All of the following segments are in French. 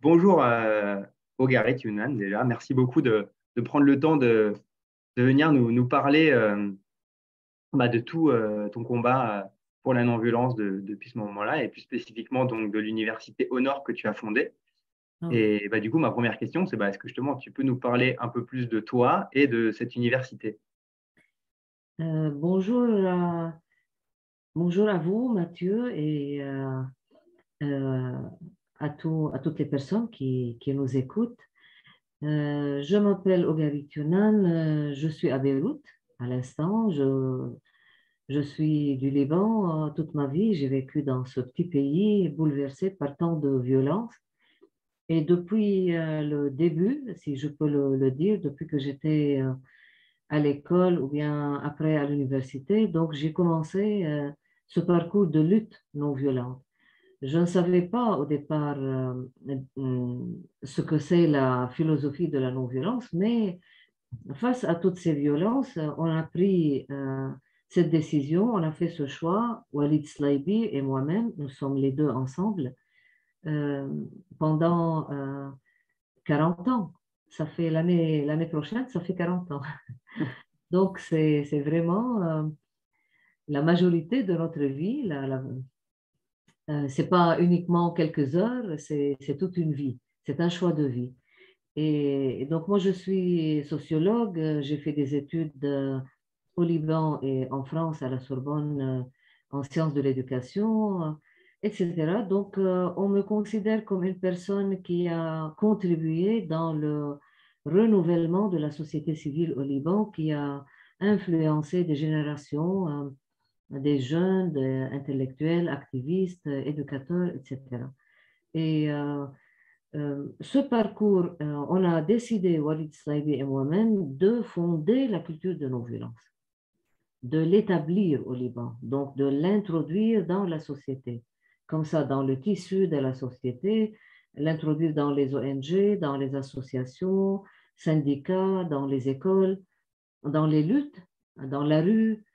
Bonjour Ogarit Younan déjà. Merci beaucoup de prendre le temps de venir nous parler de tout ton combat pour la non-violence depuis ce moment-là et plus spécifiquement donc, de l'université Honor que tu as fondée. Ah oui. Et du coup, ma première question, c'est est-ce que justement tu peux nous parler un peu plus de toi et de cette université? Bonjour à vous, Mathieu, et euh, à toutes les personnes qui nous écoutent. Je m'appelle Ogarit Younan, je suis à Beyrouth à l'instant. Je suis du Liban toute ma vie. J'ai vécu dans ce petit pays bouleversé par tant de violence. Et depuis le début, si je peux le dire, depuis que j'étais à l'école ou bien après à l'université. Donc, j'ai commencé ce parcours de lutte non violente. Je ne savais pas au départ ce que c'est la philosophie de la non-violence, mais face à toutes ces violences, on a pris cette décision, on a fait ce choix, Walid Slaibi et moi-même, nous sommes les deux ensemble, euh, pendant 40 ans. Ça fait l'année prochaine, ça fait 40 ans. Donc, c'est vraiment la majorité de notre vie. C'est pas uniquement quelques heures, c'est toute une vie. C'est un choix de vie. Et donc, moi, je suis sociologue. J'ai fait des études au Liban et en France, à la Sorbonne, en sciences de l'éducation, etc. Donc, on me considère comme une personne qui a contribué dans le renouvellement de la société civile au Liban, qui a influencé des générations, des jeunes, des intellectuels, activistes, éducateurs, etc. Et ce parcours, on a décidé, Walid Slaibi et moi-même, de fonder la culture de non-violence, de l'établir au Liban, donc de l'introduire dans la société, comme ça, dans le tissu de la société, l'introduire dans les ONG, dans les associations, syndicats, dans les écoles, dans les luttes, dans la rue,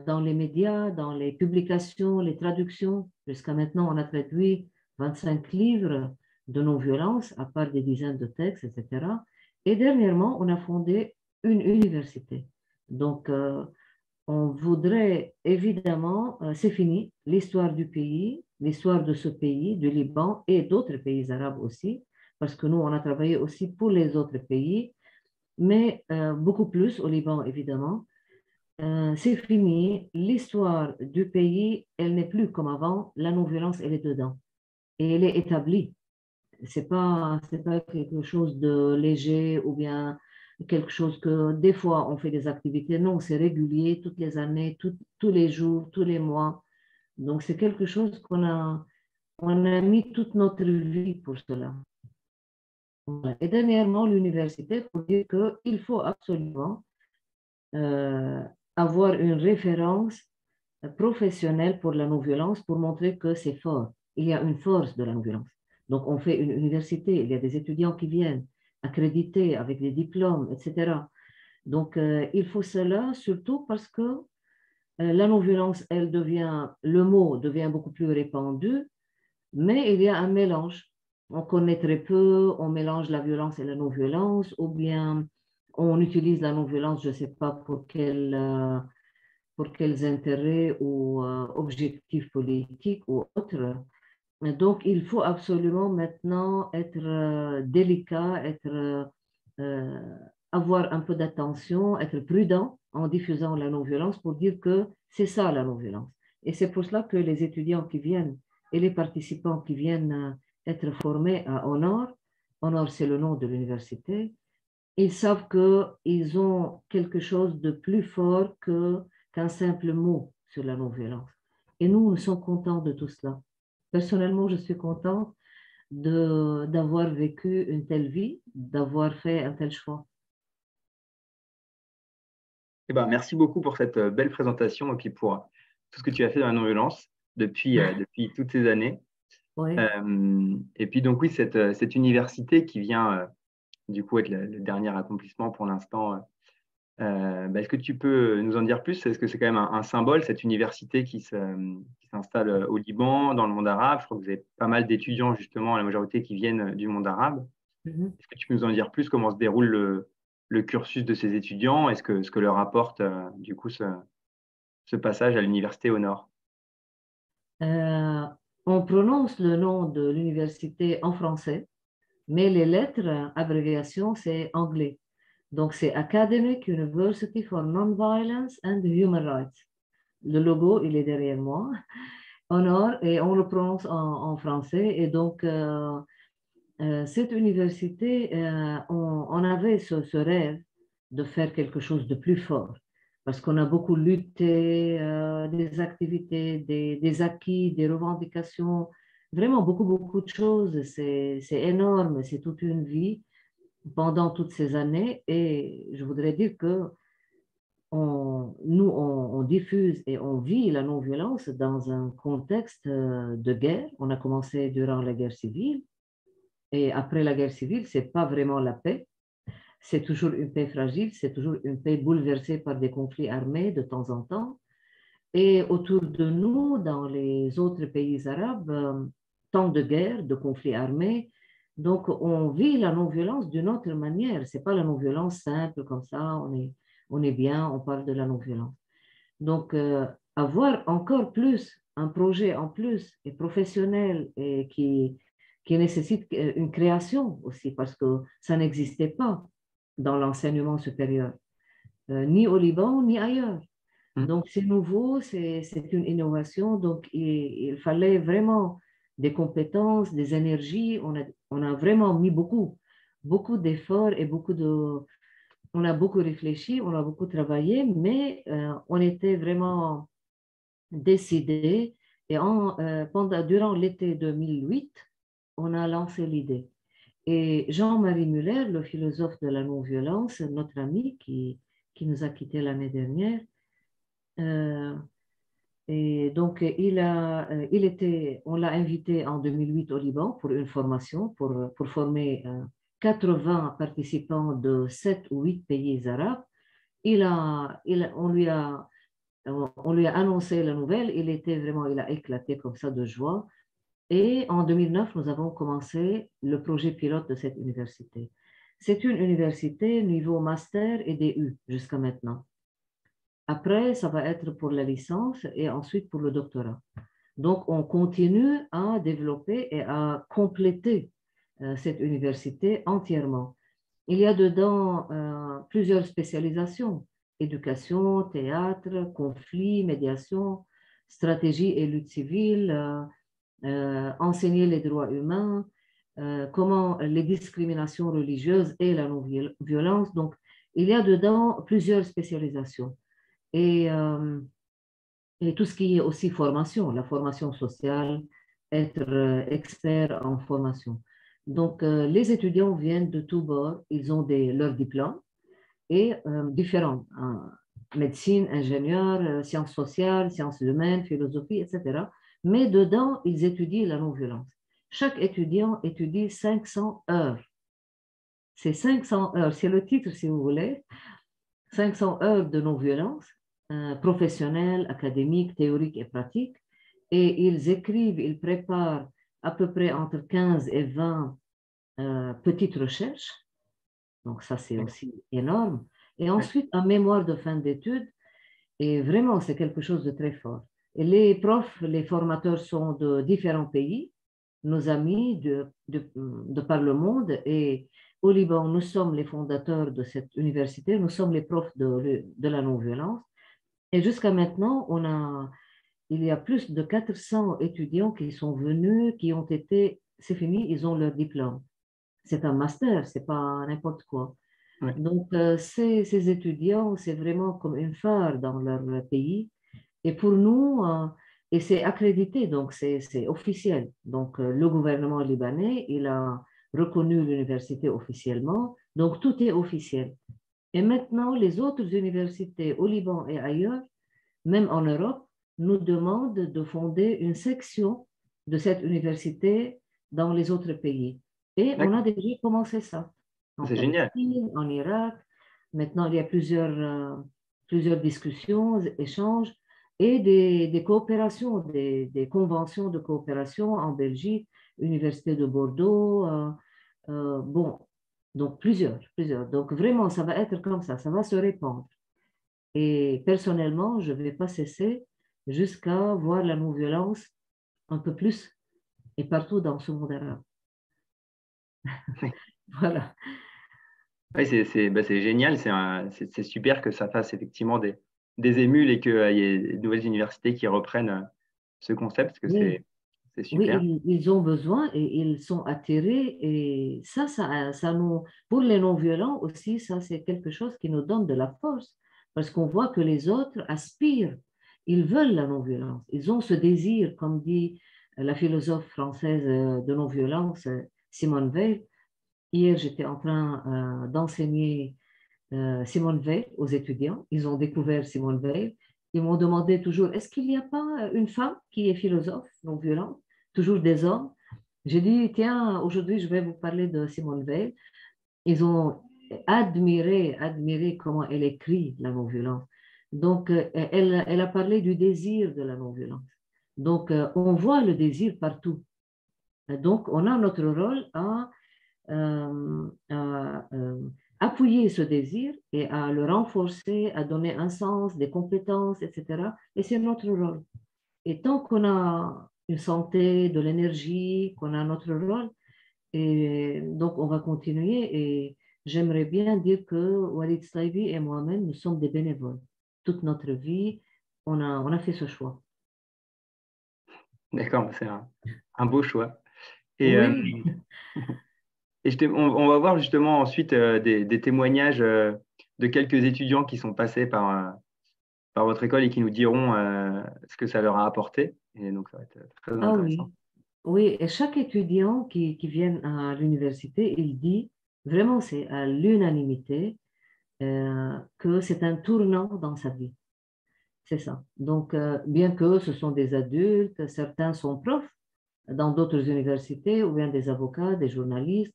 dans les médias, dans les publications, les traductions. Jusqu'à maintenant, on a traduit 25 livres de non-violence, à part des dizaines de textes, etc. Et dernièrement, on a fondé une université. Donc, on voudrait évidemment, c'est fini, l'histoire du pays, l'histoire de ce pays, du Liban et d'autres pays arabes aussi, parce que nous, on a travaillé aussi pour les autres pays, mais beaucoup plus au Liban, évidemment. C'est fini, l'histoire du pays, elle n'est plus comme avant, la non-violence, elle est dedans et elle est établie. C'est pas quelque chose de léger ou bien quelque chose que des fois on fait des activités. Non, c'est régulier, toutes les années, tous les jours, tous les mois. Donc c'est quelque chose on a mis toute notre vie pour cela. Voilà. Et dernièrement, l'université pour dire qu'il faut absolument euh, avoir une référence professionnelle pour la non-violence pour montrer que c'est fort. Il y a une force de la non-violence. Donc, on fait une université, il y a des étudiants qui viennent accrédités avec des diplômes, etc. Donc, il faut cela surtout parce que la non-violence, le mot devient beaucoup plus répandu, mais il y a un mélange. On connaît très peu, on mélange la violence et la non-violence, ou bien on utilise la non-violence, je ne sais pas pour quels intérêts ou objectifs politiques ou autres. Donc, il faut absolument maintenant être délicat, euh, avoir un peu d'attention, être prudent en diffusant la non-violence pour dire que c'est ça la non-violence. Et c'est pour cela que les étudiants qui viennent et les participants qui viennent être formés à Honor, Honor c'est le nom de l'université, ils savent qu'ils ont quelque chose de plus fort qu'un simple mot sur la non-violence. Et nous sommes contents de tout cela. Personnellement, je suis contente d'avoir vécu une telle vie, d'avoir fait un tel choix. Merci beaucoup pour cette belle présentation et puis pour tout ce que tu as fait dans la non-violence depuis toutes ces années. Oui, Et puis donc oui, cette université qui vient du coup être le dernier accomplissement pour l'instant Est-ce que tu peux nous en dire plus? Est-ce que c'est quand même un symbole, cette université qui s'installe au Liban, dans le monde arabe? Je crois que vous avez pas mal d'étudiants, justement, la majorité qui viennent du monde arabe. Mhm. Est-ce que tu peux nous en dire plus? Comment se déroule le cursus de ces étudiants? Ce que leur apporte, du coup, ce passage à l'université au nord? Euh, on prononce le nom de l'université en français, mais les lettres, abréviation, c'est anglais. Donc, c'est Academic University for Nonviolence and Human Rights. Le logo, il est derrière moi, en or, et on le prononce en français. Et donc, cette université, on avait ce rêve de faire quelque chose de plus fort, parce qu'on a beaucoup lutté, des activités, des acquis, des revendications, vraiment beaucoup, beaucoup de choses. C'est énorme, c'est toute une vie pendant toutes ces années. Et je voudrais dire que on diffuse et on vit la non-violence dans un contexte de guerre. On a commencé durant la guerre civile. Et après la guerre civile, c'est pas vraiment la paix. C'est toujours une paix fragile, c'est toujours une paix bouleversée par des conflits armés de temps en temps. Et autour de nous, dans les autres pays arabes, tant de guerres, de conflits armés. Donc, on vit la non-violence d'une autre manière. C'est pas la non-violence simple comme ça, on est bien, on parle de la non-violence. Donc, avoir encore plus, un projet en plus et professionnel et qui nécessite une création aussi, parce que ça n'existait pas dans l'enseignement supérieur, ni au Liban, ni ailleurs. Mmh. Donc, c'est nouveau, c'est une innovation. Donc, il fallait vraiment des compétences, des énergies. On a vraiment mis beaucoup, beaucoup d'efforts et beaucoup de... On a beaucoup réfléchi, on a beaucoup travaillé, mais on était vraiment décidé. Et durant l'été 2008, on a lancé l'idée. Et Jean-Marie Muller, le philosophe de la non-violence, notre ami qui nous a quittés l'année dernière, euh, et donc on l'a invité en 2008 au Liban pour une formation, pour former 80 participants de 7 ou 8 pays arabes. On lui a annoncé la nouvelle, il a éclaté comme ça de joie. Et en 2009, nous avons commencé le projet pilote de cette université. C'est une université niveau master et DU jusqu'à maintenant. Après, ça va être pour la licence et ensuite pour le doctorat. Donc, on continue à développer et à compléter cette université entièrement. Il y a dedans plusieurs spécialisations: éducation, théâtre, conflit, médiation, stratégie et lutte civile, enseigner les droits humains, comment les discriminations religieuses et la non-violence. Donc, il y a dedans plusieurs spécialisations. Et, euh, et tout ce qui est aussi formation, la formation sociale, être expert en formation. Donc, les étudiants viennent de tous bords, ils ont leurs diplômes et différents, hein, médecine, ingénieur, sciences sociales, sciences humaines, philosophie, etc. Mais dedans, ils étudient la non-violence. Chaque étudiant étudie 500 heures. C'est 500 heures, c'est le titre si vous voulez, 500 heures de non-violence, professionnelle, académique, théorique et pratique. Et ils écrivent, ils préparent à peu près entre 15 et 20 petites recherches. Donc ça, c'est D'accord. aussi énorme. Et Ouais. ensuite, un mémoire de fin d'études. Et vraiment, c'est quelque chose de très fort. Et les profs, les formateurs sont de différents pays, nos amis de par le monde. Et au Liban, nous sommes les fondateurs de cette université, nous sommes les profs de la non-violence. Et jusqu'à maintenant, il y a plus de 400 étudiants qui sont venus, qui ont été, c'est fini, ils ont leur diplôme. C'est un master, c'est pas n'importe quoi. Ouais. Donc, ces étudiants, c'est vraiment comme une phare dans leur pays. Et pour nous, et c'est accrédité, donc c'est officiel. Donc, le gouvernement libanais, il a reconnu l'université officiellement. Donc, tout est officiel. Et maintenant, les autres universités au Liban et ailleurs, même en Europe, nous demandent de fonder une section de cette université dans les autres pays. Et on a D'accord. déjà commencé ça en C'est génial. Palestine, en Irak. Maintenant, il y a plusieurs discussions, échanges et des coopérations, des conventions de coopération en Belgique, Université de Bordeaux, bon, donc plusieurs. Donc vraiment, ça va être comme ça va se répandre. Et personnellement, je ne vais pas cesser jusqu'à voir la non-violence un peu plus et partout dans ce monde arabe. Voilà. Oui, c'est génial, c'est super que ça fasse effectivement des émules et qu'il y ait de nouvelles universités qui reprennent ce concept, parce que Oui, c'est oui, super. ils ont besoin et ils sont attirés. Et ça nous, pour les non-violents aussi, ça, c'est quelque chose qui nous donne de la force parce qu'on voit que les autres aspirent. Ils veulent la non-violence. Ils ont ce désir, comme dit la philosophe française de non-violence, Simone Veil. Hier, j'étais en train d'enseigner Simone Veil aux étudiants. Ils ont découvert Simone Veil. Ils m'ont demandé toujours, est-ce qu'il n'y a pas une femme qui est philosophe non violente? Toujours des hommes. J'ai dit, tiens, aujourd'hui, je vais vous parler de Simone Veil. Ils ont admiré comment elle écrit la non-violence. Donc, elle a parlé du désir de la non-violence. Donc, on voit le désir partout. Donc, on a notre rôle à appuyer ce désir et à le renforcer, à donner un sens, des compétences, etc. Et c'est notre rôle. Et tant qu'on a une santé, de l'énergie, qu'on a notre rôle, et donc on va continuer. Et j'aimerais bien dire que Walid Slaibi et moi-même, nous sommes des bénévoles. Toute notre vie, on a fait ce choix. D'accord, c'est un beau choix. Et, Oui, on va voir justement ensuite des témoignages de quelques étudiants qui sont passés par votre école et qui nous diront ce que ça leur a apporté. Et donc, ça va être très ah intéressant. oui. Oui, et chaque étudiant qui vient à l'université, il dit, vraiment c'est à l'unanimité, que c'est un tournant dans sa vie. C'est ça. Donc, bien que ce sont des adultes, certains sont profs dans d'autres universités, ou bien des avocats, des journalistes,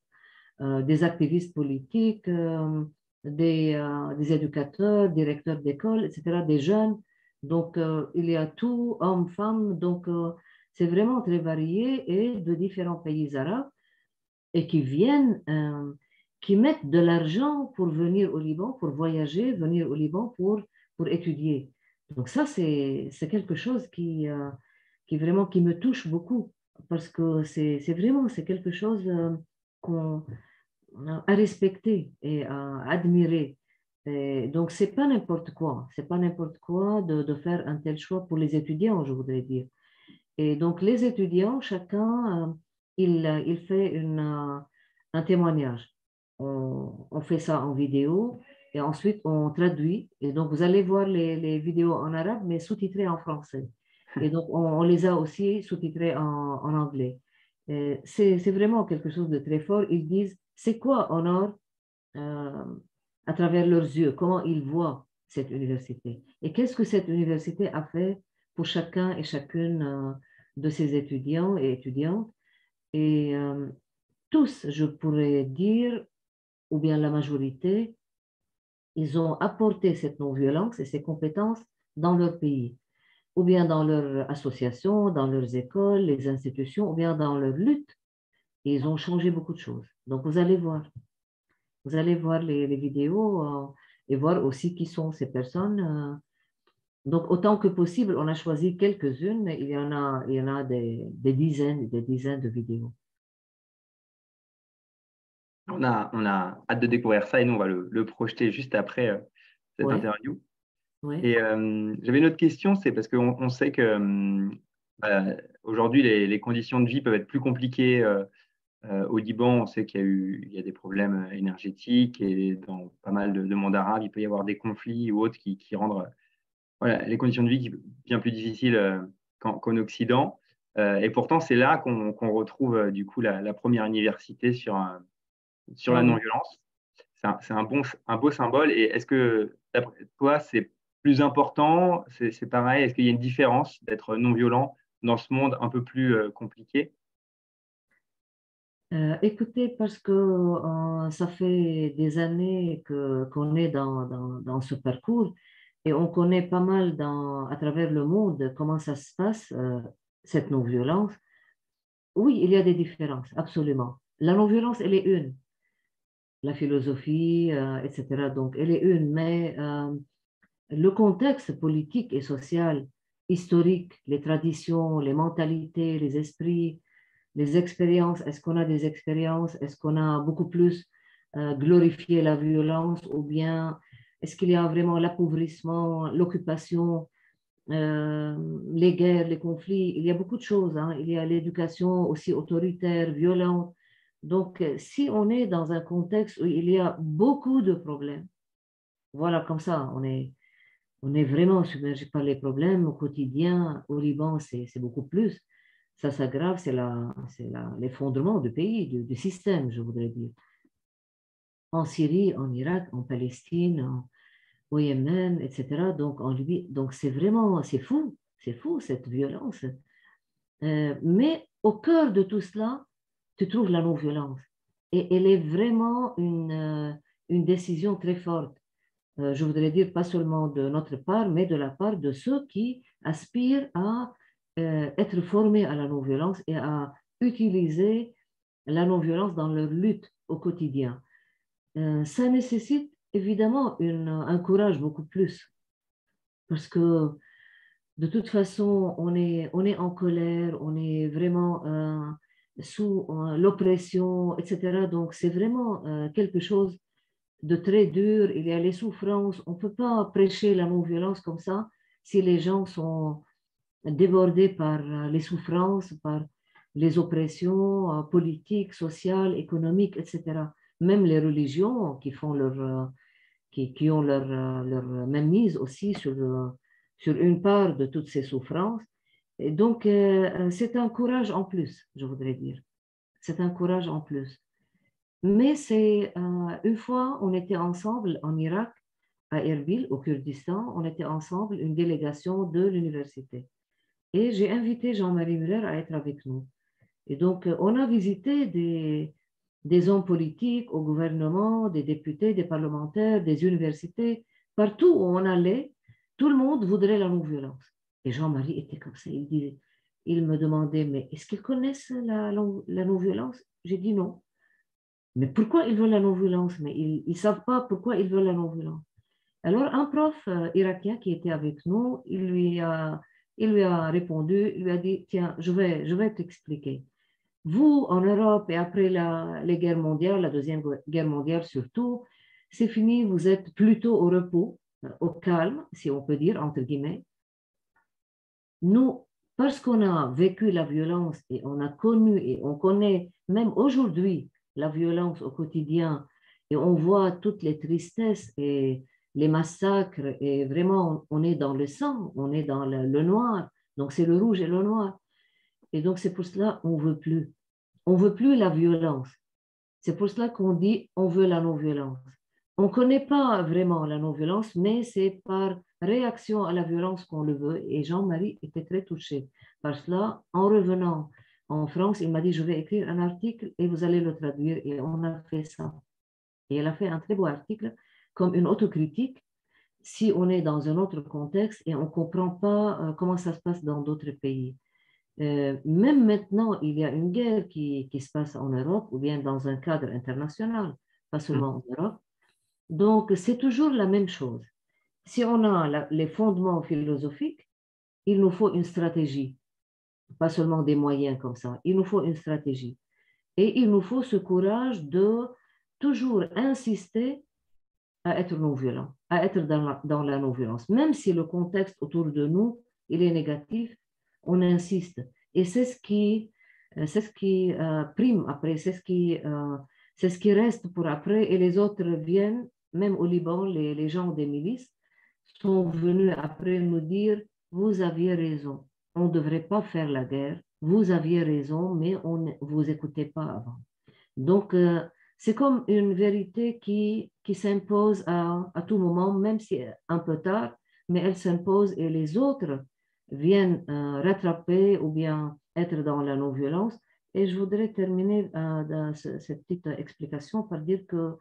des activistes politiques, des éducateurs, directeurs d'école, etc., des jeunes. Donc, il y a tout, hommes, femmes. Donc, c'est vraiment très varié et de différents pays arabes et qui viennent, qui mettent de l'argent pour venir au Liban, pour voyager, venir au Liban pour étudier. Donc ça, c'est quelque chose qui vraiment qui me touche beaucoup parce que c'est vraiment c'est quelque chose qu'on à respecter et à admirer. Et donc c'est pas n'importe quoi, c'est pas n'importe quoi de faire un tel choix pour les étudiants, je voudrais dire. Et donc, les étudiants, chacun, il fait un témoignage. On fait ça en vidéo et ensuite on traduit. Et donc, vous allez voir les vidéos en arabe, mais sous-titrées en français. Et donc, on les a aussi sous-titrées en anglais. C'est vraiment quelque chose de très fort. Ils disent, c'est quoi Honor euh, à travers leurs yeux, comment ils voient cette université et qu'est-ce que cette université a fait pour chacun et chacune de ses étudiants et étudiantes. Et tous, je pourrais dire, ou bien la majorité, ils ont apporté cette non-violence et ces compétences dans leur pays, ou bien dans leurs associations, dans leurs écoles, les institutions, ou bien dans leur lutte. Et ils ont changé beaucoup de choses. Donc, vous allez voir. Vous allez voir les vidéos et voir aussi qui sont ces personnes. Donc, autant que possible, on a choisi quelques-unes, mais il y en a des dizaines et des dizaines de vidéos. On a hâte de découvrir ça et nous, on va le projeter juste après cette Oui, interview. oui, Et j'avais une autre question, c'est parce qu'on sait que aujourd'hui, les conditions de vie peuvent être plus compliquées au Liban. On sait il y a des problèmes énergétiques et dans pas mal de mondes arabes, il peut y avoir des conflits ou autres qui rendent voilà, les conditions de vie bien plus difficiles qu'en Occident. Et pourtant, c'est là qu'on retrouve du coup la première université sur ah la oui. non-violence. C'est un beau symbole. Et est-ce que, d'après toi, c'est plus important? C'est pareil? Est-ce qu'il y a une différence d'être non-violent dans ce monde un peu plus compliqué? Écoutez, parce que ça fait des années qu'on est dans ce parcours et on connaît pas mal à travers le monde comment ça se passe, cette non-violence. Oui, il y a des différences, absolument. La non-violence, elle est une. La philosophie, etc. Donc, elle est une, mais le contexte politique et social, historique, les traditions, les mentalités, les esprits, les expériences, est-ce qu'on a des expériences? Est-ce qu'on a beaucoup plus glorifié la violence ou bien est-ce qu'il y a vraiment l'appauvrissement, l'occupation, les guerres, les conflits? Il y a beaucoup de choses, hein. Il y a l'éducation aussi autoritaire, violente. Donc, si on est dans un contexte où il y a beaucoup de problèmes, voilà, comme ça, on est vraiment submergé par les problèmes au quotidien. Au Liban, c'est beaucoup plus. Ça s'aggrave, l'effondrement du pays, du système, je voudrais dire. En Syrie, en Irak, en Palestine, au Yémen, etc. Donc en Libye. Donc c'est vraiment, c'est fou cette violence. Mais au cœur de tout cela, tu trouves la non-violence. Et elle est vraiment une décision très forte. Je voudrais dire pas seulement de notre part, mais de la part de ceux qui aspirent à être formés à la non-violence et à utiliser la non-violence dans leur lutte au quotidien. Ça nécessite évidemment un courage beaucoup plus, parce que de toute façon, on est en colère, on est vraiment sous l'oppression, etc. Donc, c'est vraiment quelque chose de très dur, il y a les souffrances. On ne peut pas prêcher la non-violence comme ça si les gens sont débordés par les souffrances, par les oppressions politiques, sociales, économiques, etc. Même les religions qui ont leur mainmise aussi sur une part de toutes ces souffrances. Et donc, c'est un courage en plus, je voudrais dire. C'est un courage en plus. Mais c'est une fois, on était ensemble en Irak, à Erbil, au Kurdistan, on était ensemble, une délégation de l'université. Et j'ai invité Jean-Marie Muller à être avec nous. Et donc, on a visité des hommes politiques au gouvernement, des députés, des parlementaires, des universités. Partout où on allait, tout le monde voudrait la non-violence. Et Jean-Marie était comme ça. Il me demandait, mais est-ce qu'ils connaissent la non-violence? J'ai dit non. Mais pourquoi ils veulent la non-violence? Mais ils ne savent pas pourquoi ils veulent la non-violence. Alors, un prof irakien qui était avec nous, il lui a répondu, il lui a dit, tiens, je vais t'expliquer. Vous, en Europe et après les guerres mondiales, la Deuxième Guerre mondiale surtout, c'est fini, vous êtes plutôt au repos, au calme, si on peut dire, entre guillemets. Nous, parce qu'on a vécu la violence et on a connu et on connaît même aujourd'hui la violence au quotidien et on voit toutes les tristesses et les massacres et vraiment on est dans le sang, on est dans le noir, donc c'est le rouge et le noir. Et donc c'est pour cela qu'on ne veut plus. On ne veut plus la violence. C'est pour cela qu'on dit on veut la non-violence. On ne connaît pas vraiment la non-violence, mais c'est par réaction à la violence qu'on le veut. Et Jean-Marie était très touché par cela. En revenant en France, il m'a dit, je vais écrire un article et vous allez le traduire. Et on a fait ça. Et elle a fait un très beau article comme une autocritique si on est dans un autre contexte et on ne comprend pas comment ça se passe dans d'autres pays. Même maintenant, il y a une guerre qui se passe en Europe ou bien dans un cadre international, pas Mm. seulement en Europe. Donc, c'est toujours la même chose. Si on a les fondements philosophiques, il nous faut une stratégie, pas seulement des moyens comme ça. Il nous faut une stratégie. Et il nous faut ce courage de toujours insister à être non-violent, à être dans la non-violence. Même si le contexte autour de nous, il est négatif, on insiste. Et c'est ce qui prime après, c'est ce qui reste pour après. Et les autres viennent, même au Liban, les gens des milices sont venus après nous dire, vous aviez raison, on ne devrait pas faire la guerre, vous aviez raison, mais vous écoutez pas avant. Donc, c'est comme une vérité qui s'impose à tout moment, même si un peu tard, mais elle s'impose et les autres viennent rattraper ou bien être dans la non-violence Et je voudrais terminer cette petite explication par dire que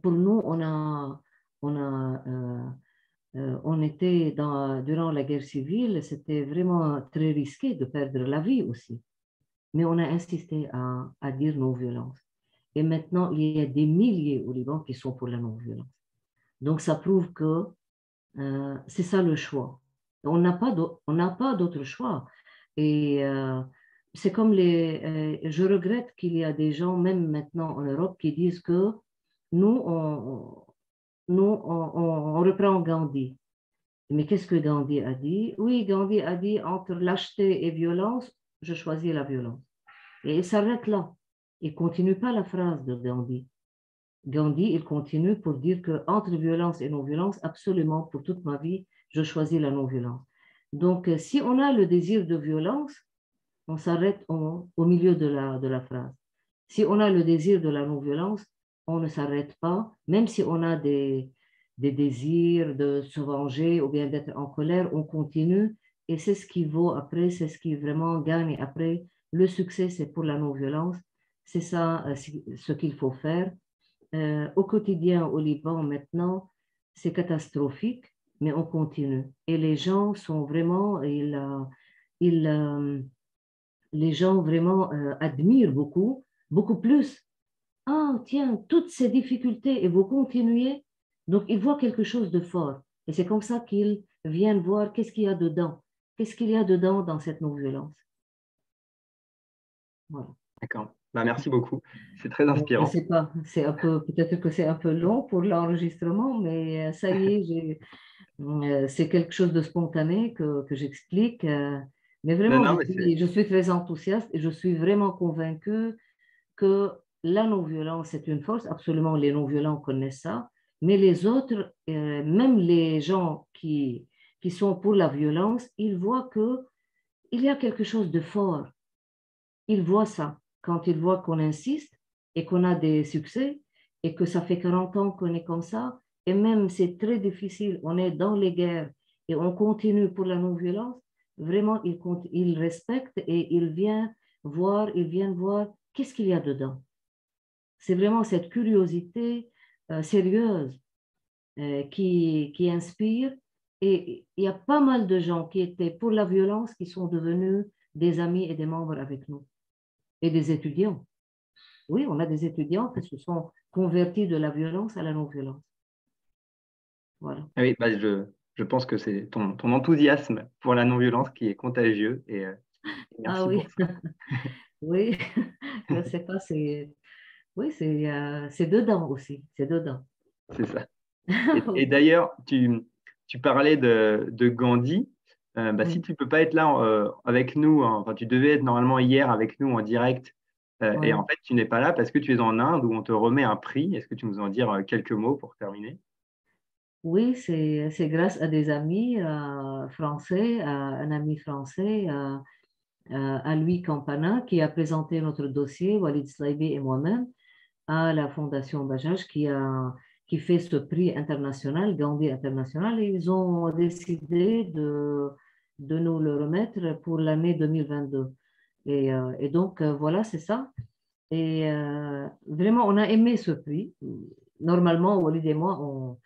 pour nous, on était durant la guerre civile, c'était vraiment très risqué de perdre la vie aussi. Mais on a insisté à dire non-violence. Et maintenant, il y a des milliers au Liban qui sont pour la non-violence. Donc, ça prouve que c'est ça le choix. On n'a pas d'autre choix. Et c'est comme je regrette qu'il y a des gens, même maintenant en Europe, qui disent que nous, on reprend Gandhi. Mais qu'est-ce que Gandhi a dit? Oui, Gandhi a dit entre lâcheté et violence, je choisis la violence. Et il s'arrête là. Il ne continue pas la phrase de Gandhi. Gandhi, il continue pour dire que entre violence et non-violence, absolument, pour toute ma vie, je choisis la non-violence. Donc, si on a le désir de violence, on s'arrête au milieu de la phrase. Si on a le désir de la non-violence, on ne s'arrête pas, même si on a des désirs de se venger ou bien d'être en colère, on continue et c'est ce qui vaut après, c'est ce qui vraiment gagne après. Le succès, c'est pour la non-violence. C'est ça ce qu'il faut faire. Au quotidien au Liban maintenant, c'est catastrophique, mais on continue. Et les gens sont vraiment, les gens vraiment admirent beaucoup, beaucoup plus. Ah, tiens, toutes ces difficultés et vous continuez. Donc, ils voient quelque chose de fort. Et c'est comme ça qu'ils viennent voir qu'est-ce qu'il y a dedans. Qu'est-ce qu'il y a dedans dans cette non-violence. Voilà. D'accord. Bah, merci beaucoup. C'est très Donc, je ne inspirant. sais pas, peut-être que c'est un peu long pour l'enregistrement, mais ça y est, c'est quelque chose de spontané que j'explique. Mais Non, vraiment, non, mais c'est je suis très enthousiaste et je suis vraiment convaincue que la non-violence est une force. Absolument, les non-violents connaissent ça. Mais les autres, même les gens qui sont pour la violence, ils voient qu'il y a quelque chose de fort. Ils voient ça. Quand ils voient qu'on insiste et qu'on a des succès et que ça fait 40 ans qu'on est comme ça, et même c'est très difficile, on est dans les guerres et on continue pour la non-violence, vraiment, ils respectent et ils viennent voir qu'est-ce qu'il y a dedans. C'est vraiment cette curiosité sérieuse qui inspire. Et il y a pas mal de gens qui étaient pour la violence qui sont devenus des amis et des membres avec nous. Et des étudiants. Oui, on a des étudiants qui se sont convertis de la violence à la non-violence. Voilà. ah oui, bah, je pense que c'est ton enthousiasme pour la non-violence qui est contagieux et Ah merci oui, pour ça. oui, je ne sais pas, oui, c'est dedans aussi, c'est dedans. C'est ça. Et d'ailleurs, tu parlais de Gandhi. Bah, si Oui, tu peux pas être là avec nous, hein, enfin, tu devais être normalement hier avec nous en direct, et en oui. fait, tu n'es pas là parce que tu es en Inde où on te remet un prix. Est-ce que tu nous en dire quelques mots pour terminer? Oui, c'est grâce à des amis français, à un ami français, à Louis Campana, qui a présenté notre dossier, Walid Slaibi et moi-même, à la Fondation Bajaj qui fait ce prix international, Gandhi International, et ils ont décidé de nous le remettre pour l'année 2022. Et donc, voilà, c'est ça. Et vraiment, on a aimé ce prix. Normalement, Walid et moi, on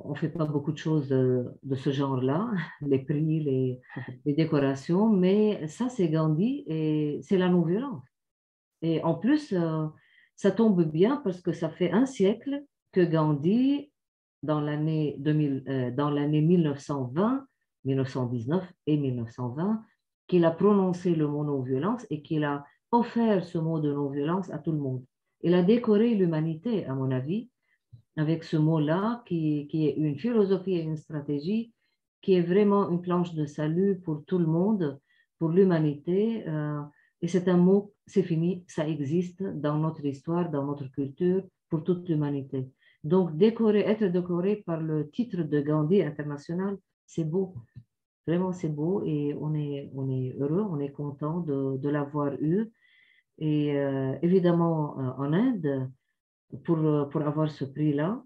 ne fait pas beaucoup de choses de ce genre-là, les prix, les décorations, mais ça, c'est Gandhi et c'est la non-violence. Et en plus, ça tombe bien parce que ça fait un siècle que Gandhi, dans l'année 1920, 1919 et 1920, qu'il a prononcé le mot non-violence et qu'il a offert ce mot de non-violence à tout le monde. Il a décoré l'humanité, à mon avis, avec ce mot-là, qui est une philosophie et une stratégie, qui est vraiment une planche de salut pour tout le monde, pour l'humanité. Et c'est un mot, c'est fini, ça existe dans notre histoire, dans notre culture, pour toute l'humanité. Donc, être décoré par le titre de Gandhi international, c'est beau. Vraiment, c'est beau et on est heureux, on est content de l'avoir eu. Et évidemment, en Inde, pour avoir ce prix-là,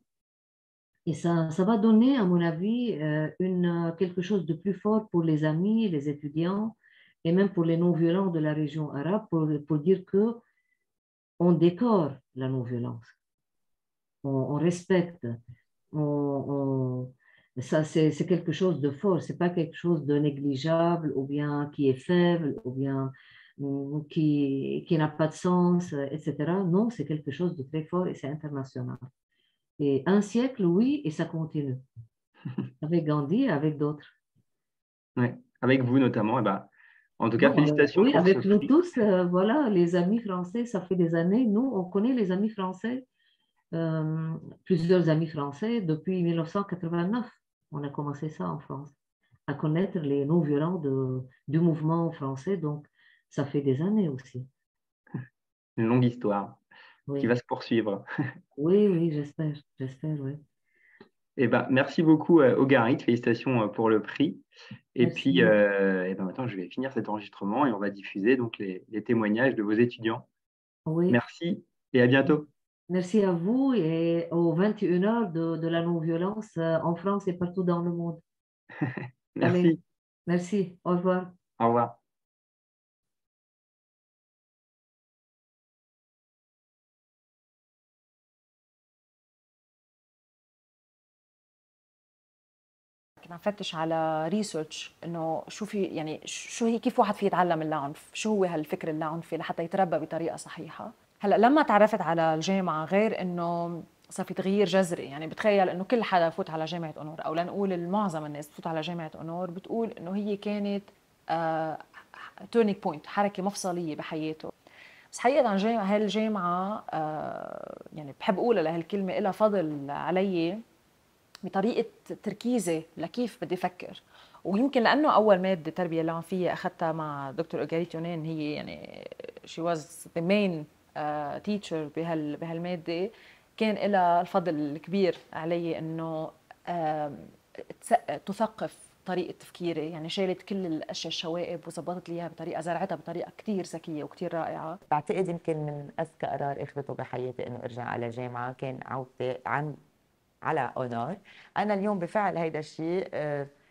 et ça va donner, à mon avis, quelque chose de plus fort pour les amis, les étudiants, et même pour les non-violents de la région arabe, pour dire que on décore la non-violence, on respecte, ça c'est quelque chose de fort, c'est pas quelque chose de négligeable ou bien qui est faible ou bien qui n'a pas de sens, etc. Non, c'est quelque chose de très fort et c'est international. Et un siècle, oui, et ça continue. Avec Gandhi et avec d'autres. Ouais. Avec vous notamment. En tout cas, Non, félicitations oui, pour ce avec nous prix. tous, voilà, les amis français, ça fait des années. Nous, on connaît les amis français, euh, plusieurs amis français depuis 1989. On a commencé ça en France, à connaître les non-violents du mouvement français. Donc, ça fait des années aussi. Une longue histoire qui va Oui, se poursuivre. oui, oui, j'espère, oui. Merci beaucoup, Ogarit. Félicitations pour le prix. Et puis, Merci. maintenant, je vais finir cet enregistrement et on va diffuser donc les témoignages de vos étudiants. Oui, Merci et à bientôt. merci à vous et aux 21 heures de la non-violence en France et partout dans le monde. Allez, Merci. merci, au revoir. Au revoir. كنا نفتش على ريسيرش انه شو في يعني شو هي كيف واحد في يتعلم العنف، شو هو هالفكر العنفي لحتى يتربى بطريقه صحيحه. هلا لما تعرفت على الجامعه غير انه صار في تغيير جذري، يعني بتخيل انه كل حدا بفوت على جامعه اونور او لنقول معظم الناس بتفوت على جامعه اونور بتقول انه هي كانت تورنينج بوينت، حركه مفصليه بحياته. بس حقيقه هاي الجامعه يعني بحب اقولها لهالكلمه لها فضل علي بطريقه تركيزي لكيف بدي افكر. ويمكن لانه اول ماده تربيه العنفيه اخذتها مع دكتور اجاريت يونان، هي يعني شي واز ذا مين تيتشر بهالماده، كان لها الفضل الكبير علي انه تثقف طريقه تفكيري. يعني شالت كل الاشياء الشوائب وظبطت لي اياها بطريقه، زرعتها بطريقه كثير ذكيه وكثير رائعه. بعتقد يمكن من اذكى قرار اخذته بحياتي انه ارجع على جامعه، كان عودتي على اونور. انا اليوم بفعل هيدا الشيء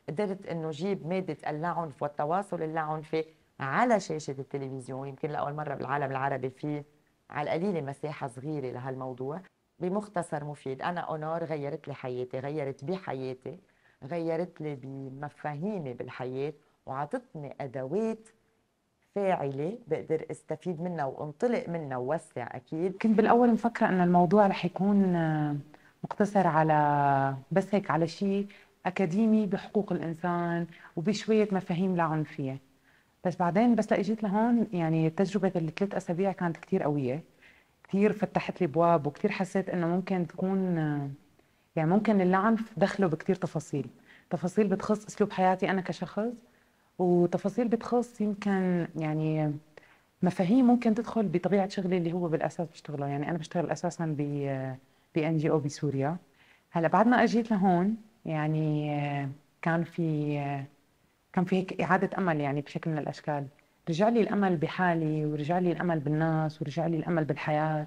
قدرت انه جيب ماده العنف والتواصل اللاعنفي على شاشه التلفزيون، يمكن لاول مره بالعالم العربي في على القليله مساحه صغيره لهالموضوع بمختصر مفيد. انا اونور غيرت لي حياتي، غيرت بحياتي، غيرت لي بمفاهيمي بالحياه، وعطتني ادوات فاعله بقدر استفيد منها وانطلق منها ووسع. اكيد كنت بالاول مفكره ان الموضوع رح يكون مقتصر على بس هيك على شيء اكاديمي بحقوق الانسان وبشويه مفاهيم لا عنفيه، بس بعدين بس اجيت لهون يعني تجربه الثلاث اسابيع كانت كثير قويه، كثير فتحت لي ابواب وكثير حسيت انه ممكن تكون يعني ممكن العنف دخله بكثير تفاصيل بتخص اسلوب حياتي انا كشخص، وتفاصيل بتخص يمكن يعني مفاهيم ممكن تدخل بطبيعه شغلي اللي هو بالاساس بشتغله. يعني انا بشتغل اساسا بان جي او بسوريا. هلا بعد ما اجيت لهون يعني كان في هيك اعاده امل يعني بشكل من الاشكال، رجع لي الامل بحالي ورجع لي الامل بالناس ورجع لي الامل بالحياه.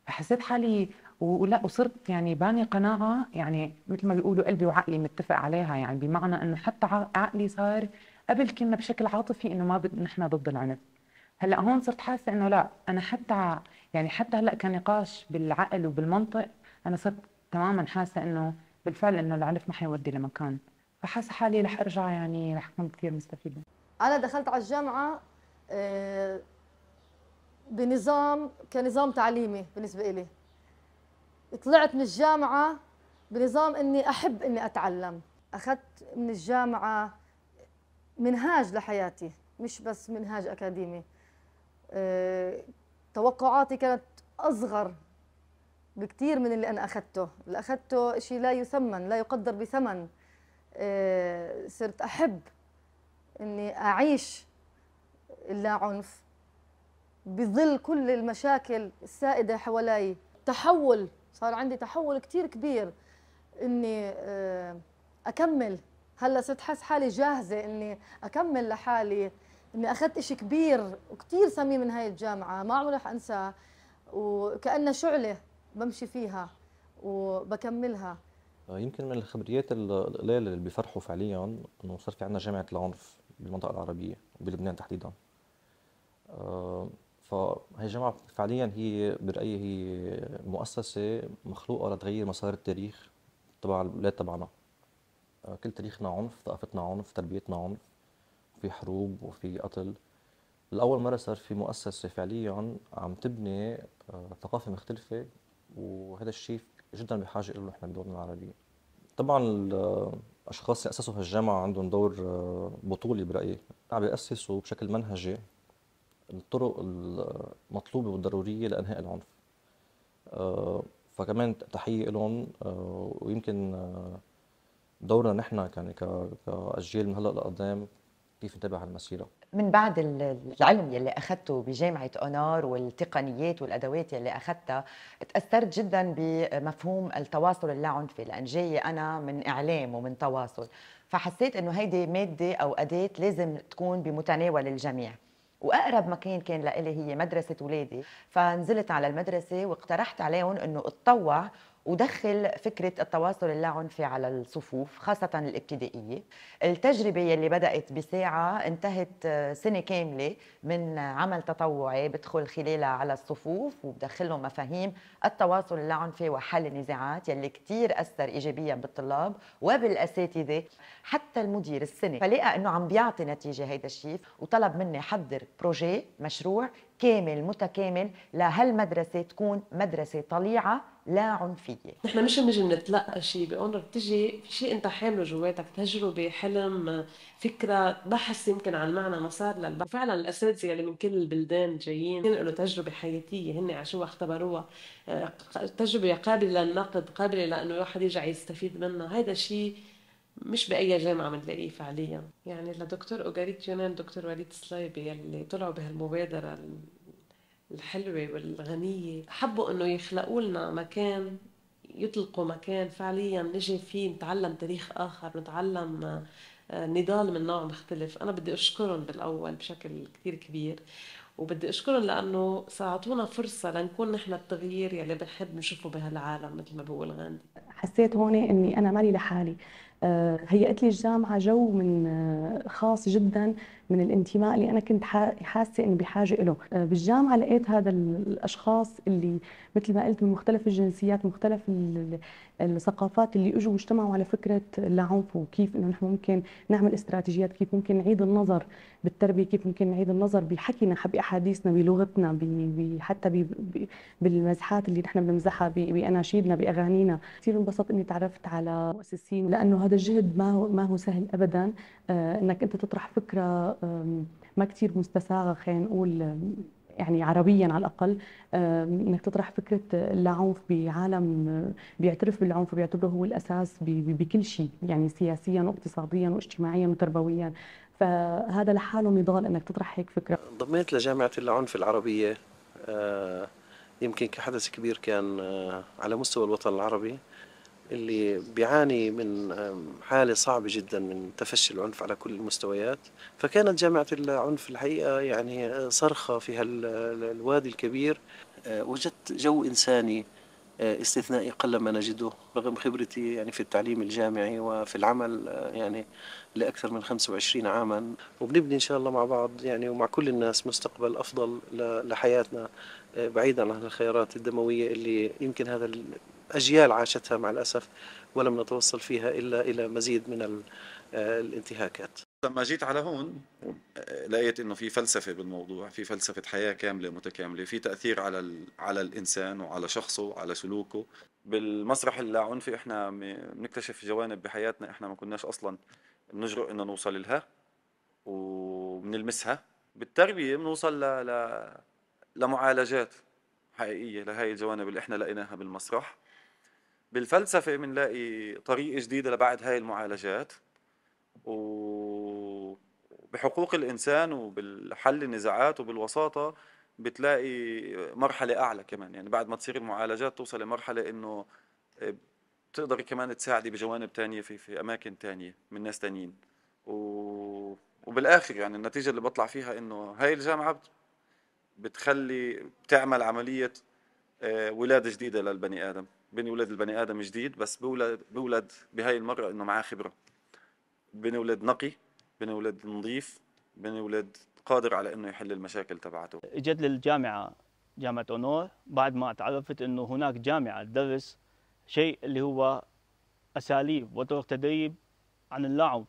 فحسيت حالي ولا وصرت يعني باني قناعه، يعني مثل ما بيقولوا قلبي وعقلي متفق عليها، يعني بمعنى انه حتى عقلي صار قبل كنا بشكل عاطفي انه ما نحن ضد العنف. هلا هون صرت حاسه انه لا، انا حتى يعني حتى هلا كنقاش بالعقل وبالمنطق انا صرت تماما حاسه انه بالفعل انه العنف ما حيودي لمكان، فحاسه حالي رح ارجع يعني رح اكون كثير مستفيده. انا دخلت على الجامعه كنظام تعليمي بالنسبه لي. طلعت من الجامعه بنظام اني احب اني اتعلم. اخذت من الجامعه منهاج لحياتي، مش بس منهاج اكاديمي. توقعاتي كانت اصغر بكثير من اللي انا اخذته. اللي اخذته شيء لا يثمن، لا يقدر بثمن. صرت احب اني اعيش اللاعنف بظل كل المشاكل السائده حوالي. صار عندي تحول كثير كبير اني اكمل. هلا صرت حس حالي جاهزه اني اكمل لحالي، اني اخذت شيء كبير وكثير ثمين من هاي الجامعه ما عمري رح انساه، وكأنها شعله بمشي فيها وبكملها. يمكن من الخبريات القليله اللي بيفرحوا فعليا انه صار في عندنا جامعه العنف بالمنطقة العربية وبلبنان تحديدا. فهي الجامعة فعليا هي برأيي هي مؤسسة مخلوقة لتغير مسار التاريخ تبع البلاد تبعنا. كل تاريخنا عنف، ثقافتنا عنف، تربيتنا عنف، في حروب وفي قتل. لأول مرة صار في مؤسسة فعليا عم تبني ثقافة مختلفة، وهذا الشيء جدا بحاجة له نحن بدولنا العربية. طبعا الأشخاص اللي أسسوا هالجامعة عندهم دور بطولي برأيي، عم بيأسسوا بشكل منهجي الطرق المطلوبة والضرورية لإنهاء العنف. فكمان تحية لهم، ويمكن دورنا نحن يعني كأجيال من هلا لقدام كيف نتابع هالمسيرة. من بعد العلم يلي أخذته بجامعة أونار والتقنيات والأدوات يلي أخذتها، تأثرت جدا بمفهوم التواصل اللاعنفي، لأن جاية أنا من إعلام ومن تواصل، فحسيت إنه هيدي مادة أو أداة لازم تكون بمتناول الجميع. وأقرب مكان كان لإلي هي مدرسة ولادي، فنزلت على المدرسة واقترحت عليهم إنه اتطوع ودخل فكرة التواصل اللاعنفي على الصفوف خاصة الابتدائية. التجربة يلي بدأت بساعة انتهت سنة كاملة من عمل تطوعي بدخل خلالها على الصفوف وبدخلهم مفاهيم التواصل اللاعنفي وحل النزاعات يلي كتير أثر إيجابيا بالطلاب وبالأساتذة. حتى المدير السنة فلقى إنه عم بيعطي نتيجة هيدا الشيء، وطلب مني حضر بروجي مشروع كامل متكامل لهالمدرسة تكون مدرسة طليعة لا عنفية. نحن مش بنجي بنتلقى شيء بأونر، بتجي في شيء انت حامله جواتك، تجربه، حلم، فكره، بحث يمكن عن معنى مسار للبحث. فعلا الاساتذه اللي من كل البلدان جايين ينقلوا تجربه حياتيه هن عاشوها اختبروها، تجربه قابله للنقد، قابله لانه الواحد يرجع يستفيد منها. هذا شيء مش بأي جامعة بنلاقيه فعليا. يعني لدكتور أوغاريت يونان، دكتور وليد صلايبي اللي طلعوا بهالمبادرة الحلوة والغنية، حبوا انه يخلقوا لنا مكان، يطلقوا مكان فعليا نجي فيه نتعلم تاريخ اخر، نتعلم نضال من نوع مختلف. انا بدي اشكرهم بالاول بشكل كثير كبير، وبدي اشكرهم لانه ساعطونا فرصة لنكون نحن التغيير يلي بنحب نشوفه بهالعالم مثل ما بقول غاندي. حسيت هون اني انا مالي لحالي، هيئت لي الجامعه جو من خاص جدا من الانتماء اللي انا كنت حاسه اني بحاجه له. بالجامعه لقيت هذا الاشخاص اللي مثل ما قلت من مختلف الجنسيات، مختلف الثقافات، اللي اجوا واجتمعوا على فكره اللاعنف، وكيف انه نحن ممكن نعمل استراتيجيات، كيف ممكن نعيد النظر بالتربيه، كيف ممكن نعيد النظر بحكينا، باحاديثنا، بلغتنا، حتى بالمزحات اللي نحن بنمزحها، باناشيدنا، باغانينا. كثير انبسطت اني تعرفت على مؤسسين، لانه هذا الجهد ما هو سهل ابدا، انك انت تطرح فكره ما كثير مستساغه، خلينا نقول يعني عربيا على الاقل، انك تطرح فكره اللاعنف بعالم بيعترف بالعنف وبيعتبره هو الاساس بكل شيء، يعني سياسيا واقتصاديا واجتماعيا وتربويا. فهذا لحاله نضال انك تطرح هيك فكره. انضميت لجامعه العنف العربيه يمكن كحدث كبير كان على مستوى الوطن العربي، اللي بيعاني من حالة صعبة جدا من تفشي العنف على كل المستويات. فكانت جامعة العنف الحقيقة يعني صرخة في هالوادي الكبير. وجدت جو إنساني استثنائي قلما نجده، رغم خبرتي يعني في التعليم الجامعي وفي العمل يعني لأكثر من 25 عاما، وبنبني إن شاء الله مع بعض يعني ومع كل الناس مستقبل أفضل لحياتنا، بعيدا عن الخيارات الدموية اللي يمكن هذا أجيال عاشتها مع الأسف، ولم نتوصل فيها إلا إلى مزيد من الانتهاكات. لما جيت على هون لقيت إنه في فلسفة بالموضوع، في فلسفة حياة كاملة متكاملة، في تأثير على الإنسان وعلى شخصه وعلى سلوكه. بالمسرح اللاعنفي إحنا بنكتشف جوانب بحياتنا إحنا ما كناش أصلا بنجرؤ إنه نوصل لها وبنلمسها. بالتربية بنوصل لمعالجات حقيقية لهاي الجوانب اللي إحنا لقيناها بالمسرح. بالفلسفة بنلاقي طريقة جديدة لبعد هاي المعالجات، وبحقوق الإنسان وبالحل النزاعات وبالوساطة بتلاقي مرحلة أعلى كمان. يعني بعد ما تصير المعالجات توصل لمرحلة إنه بتقدري كمان تساعدي بجوانب تانية في أماكن تانية من ناس تانيين. وبالآخر يعني النتيجة اللي بطلع فيها إنه هاي الجامعة بتعمل عملية ولادة جديدة للبني آدم، بنولد البني آدم جديد، بس بولد بهاي المرة إنه معاه خبرة، بنولد نقي بنولد نظيف، بنولد قادر على انه يحل المشاكل تبعته. اجت للجامعه جامعه اونور بعد ما تعرفت انه هناك جامعه تدرس شيء اللي هو اساليب وطرق تدريب عن اللاعنف.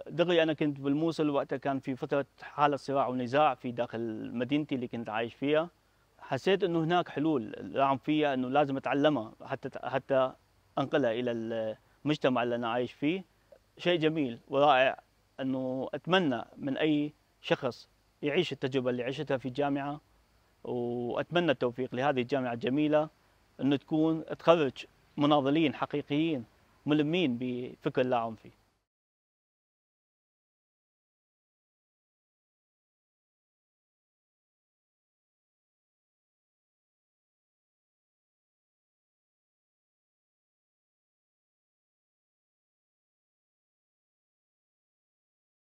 دغري انا كنت بالموصل وقتها كان في فتره حاله صراع ونزاع في داخل مدينتي اللي كنت عايش فيها. حسيت انه هناك حلول اللاعنفيه انه لازم اتعلمها حتى انقلها الى المجتمع اللي انا عايش فيه. شيء جميل ورائع انه اتمنى من اي شخص يعيش التجربه اللي عشتها في الجامعه، واتمنى التوفيق لهذه الجامعه الجميله انه تكون تخرج مناضلين حقيقيين ملمين بفكر اللاعنفي.